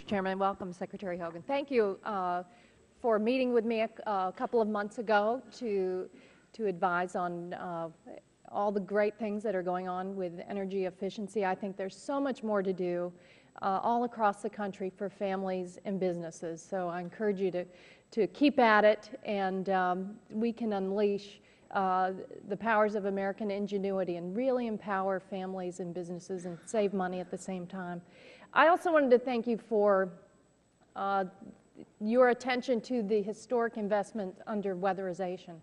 Mr. Chairman. Welcome, Secretary Hogan. Thank you for meeting with me a couple of months ago to advise on all the great things that are going on with energy efficiency. I think there's so much more to do all across the country for families and businesses. So I encourage you to keep at it, and we can unleash the powers of American ingenuity and really empower families and businesses and save money at the same time. I also wanted to thank you for your attention to the historic investment under weatherization.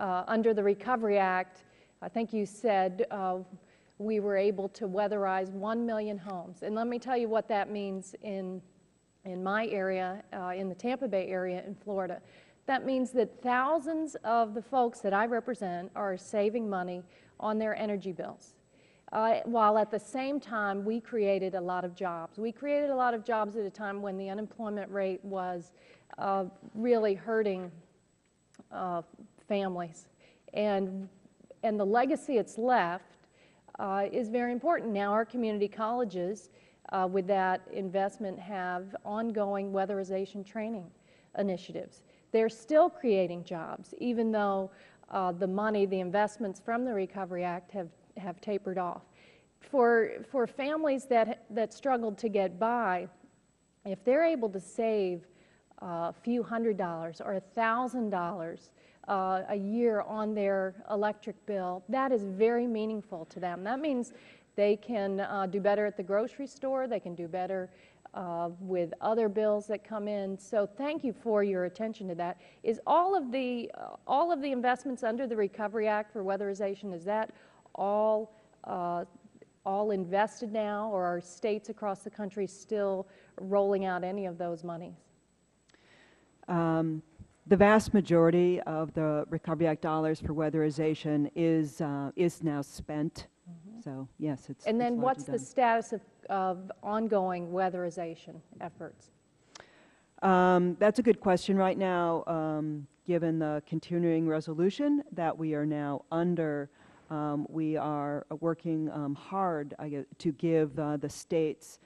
Under the Recovery Act, I think you said we were able to weatherize 1 million homes. And let me tell you what that means in my area, in the Tampa Bay area in Florida. That means that thousands of the folks that I represent are saving money on their energy bills, while at the same time we created a lot of jobs. We created a lot of jobs at a time when the unemployment rate was really hurting families. And the legacy it's left is very important. Now our community colleges, with that investment, have ongoing weatherization training initiatives. They're still creating jobs, even though the investments from the Recovery Act have tapered off. For families that struggled to get by, if they're able to save a few $100s or $1,000 a year on their electric bill, that is very meaningful to them. That means they can do better at the grocery store, they can do better with other bills that come in. So thank you for your attention to that. Is all of the investments under the Recovery Act for weatherization, is that all invested now, or are states across the country still rolling out any of those monies? The vast majority of the Recovery Act dollars for weatherization is now spent. So yes, it's. And then it's what's done. the status of ongoing weatherization efforts? That's a good question right now. Given the continuing resolution that we are now under, we are working hard to give the states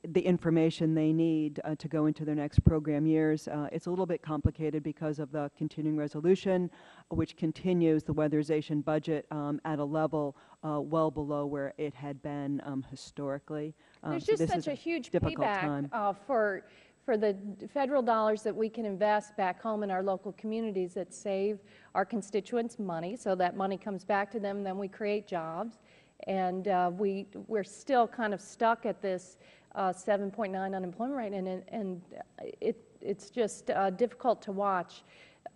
the information they need to go into their next program years. It's a little bit complicated because of the continuing resolution, which continues the weatherization budget at a level well below where it had been historically. There's so just such a huge payback for the federal dollars that we can invest back home in our local communities that save our constituents money, so that money comes back to them, and then we create jobs. And we're still kind of stuck at this 7.9 unemployment rate, and it's just difficult to watch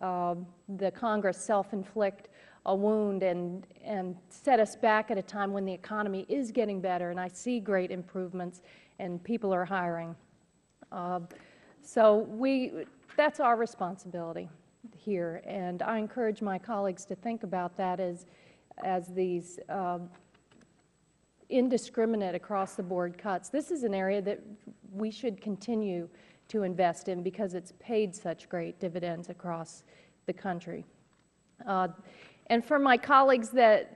the Congress self-inflict a wound and set us back at a time when the economy is getting better, and I see great improvements and people are hiring. So that's our responsibility here, and I encourage my colleagues to think about that as these indiscriminate across-the-board cuts. This is an area that we should continue to invest in because it's paid such great dividends across the country. And for my colleagues that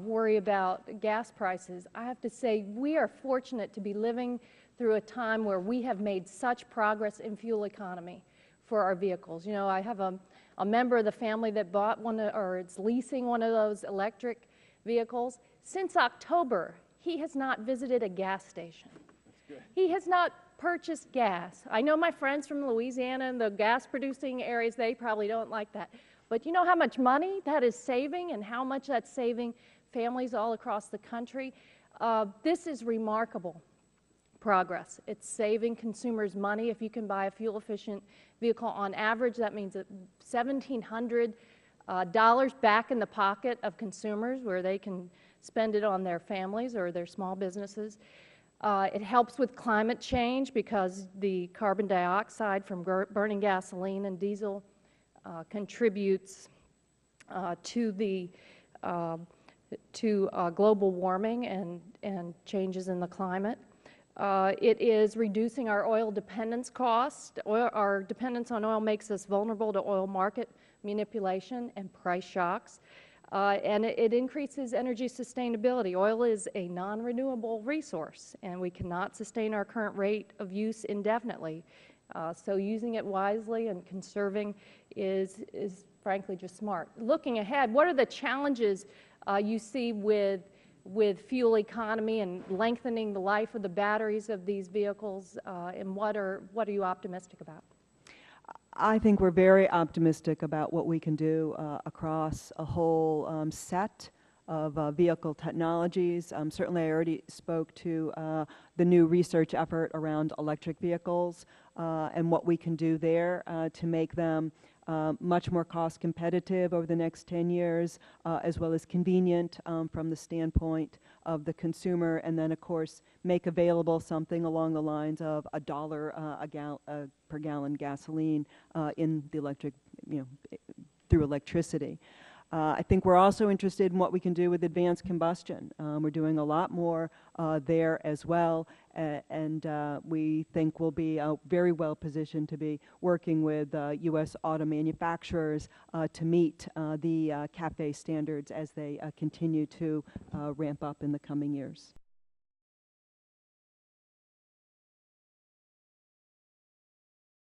worry about gas prices, I have to say we are fortunate to be living through a time where we have made such progress in fuel economy for our vehicles. You know, I have a member of the family that bought one, or it's leasing one of those electric vehicles. Since October, he has not visited a gas station. He has not purchased gas. I know my friends from Louisiana and the gas-producing areas, they probably don't like that. But you know how much money that is saving and how much that's saving families all across the country? This is remarkable progress. It's saving consumers money. If you can buy a fuel-efficient vehicle on average, that means that $1,700 back in the pocket of consumers where they can spend it on their families or their small businesses. It helps with climate change because the carbon dioxide from burning gasoline and diesel contributes to global warming and changes in the climate. It is reducing our oil dependence cost. Our dependence on oil makes us vulnerable to oil market manipulation and price shocks. And it increases energy sustainability. Oil is a non-renewable resource, and we cannot sustain our current rate of use indefinitely. So using it wisely and conserving is frankly just smart. Looking ahead, what are the challenges you see with fuel economy and lengthening the life of the batteries of these vehicles, and what are you optimistic about? I think we're very optimistic about what we can do across a whole set of vehicle technologies. Certainly, I already spoke to the new research effort around electric vehicles and what we can do there to make them much more cost competitive over the next 10 years, as well as convenient from the standpoint of the consumer, and then, of course, make available something along the lines of $1 per gallon gasoline in the electric, through electricity. I think we're also interested in what we can do with advanced combustion. We're doing a lot more there as well, and we think we'll be very well positioned to be working with U.S. auto manufacturers to meet the CAFE standards as they continue to ramp up in the coming years.